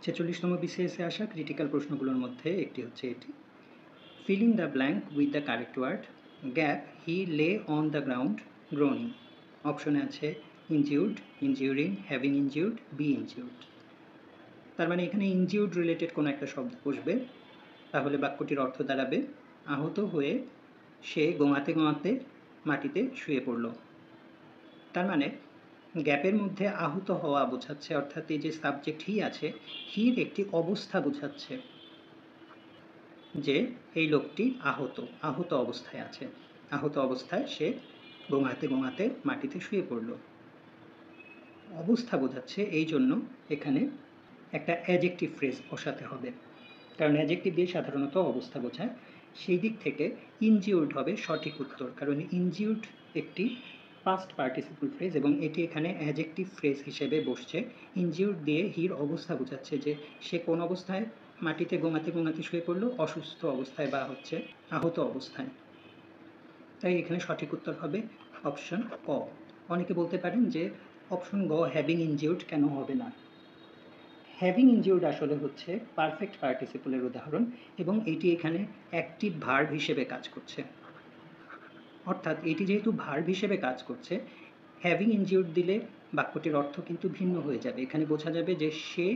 46তম বিসিএসে আসা ক্রিটিক্যাল প্রশ্নগুলোর মধ্যে একটি হচ্ছে এটি। Filling the blank with the correct word. Gap, he lay on the ground groaning. অপশনে আছে injured, injuring, having injured, be injured. তার মানে এখানে ইনজিউর্ড রিলেটেড কোনো একটা শব্দ বসবে, তাহলে বাক্যটির অর্থ দাঁড়াবে আহত হয়ে সে গোঙাতে গোঙাতে মাটিতে শুয়ে পড়ল। তার মানে গ্যাপের মধ্যে আহত হওয়া বোঝাচ্ছে, অর্থাৎ এই যে সাবজেক্ট হি আছে, হির একটি অবস্থা বোঝাচ্ছে যে এই লোকটি আহত অবস্থায় আছে, আহত অবস্থায় সে গোঙাতে গোঙাতে মাটিতে শুয়ে পড়ল। অবস্থা বোঝাচ্ছে, এই জন্য এখানে একটা অ্যাডজেক্টিভ ফ্রেজ বসাতে হবে, কারণ অ্যাডজেক্টিভ দিয়ে সাধারণত অবস্থা বোঝায়। সেই দিক থেকে ইনজিউর্ড হবে সঠিক উত্তর, কারণ ইনজিউর্ড একটি পাস্ট পার্টিসিপল ফ্রেজ এবং এটি এখানে অ্যাডজেক্টিভ ফ্রেজ হিসেবে বসছে। ইনজিউর্ড দিয়ে হির অবস্থা বোঝাচ্ছে যে সে কোন অবস্থায় মাটিতে গোঙাতে গোঙাতে শুয়ে পড়লো, অসুস্থ অবস্থায় বা হচ্ছে আহত অবস্থায়। তাই এখানে সঠিক উত্তর হবে অপশন ক। অনেকে বলতে পারেন যে অপশন গ হ্যাভিং ইনজিউর্ড কেন হবে না। হ্যাভিং ইনজিউর্ড আসলে হচ্ছে পারফেক্ট পার্টিসিপলের উদাহরণ এবং এটি এখানে অ্যাক্টিভ ভার্ব হিসেবে কাজ করছে। অর্থাৎ এটি যেহেতু ভার্ব হিসেবে কাজ করছে, হ্যাভিং ইনজিউর্ড দিলে বাক্যটির অর্থ কিন্তু ভিন্ন হয়ে যাবে। এখানে বোঝা যাবে যে সে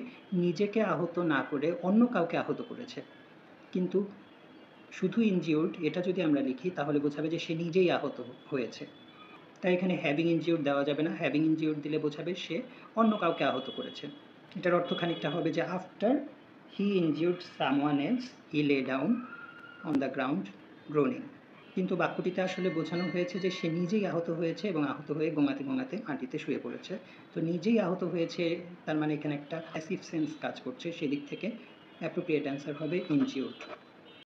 নিজেকে আহত না করে অন্য কাউকে আহত করেছে, কিন্তু শুধু ইনজিউর্ড এটা যদি আমরা লিখি তাহলে বোঝাবে যে সে নিজেই আহত হয়েছে। তাই এখানে হ্যাভিং ইনজিউর্ড দেওয়া যাবে না। হ্যাভিং ইনজিউর্ড দিলে বোঝাবে সে অন্য কাউকে আহত করেছে। এটার অর্থ খানিকটা হবে যে after he injured someone else he lay down on the ground Groening. কিন্তু বাক্যটিতে আসলে বোঝানো হয়েছে যে সে নিজেই আহত হয়েছে এবং আহত হয়ে গোঙাতে গোঙাতে মাটিতে শুয়ে পড়েছে। তো নিজেই আহত হয়েছে, তার মানে এখানে একটা প্যাসিভ সেন্স কাজ করছে, সেদিক থেকে অ্যাপ্রোপ্রিয়েট অ্যান্সার হবে ইনজিউর্ড।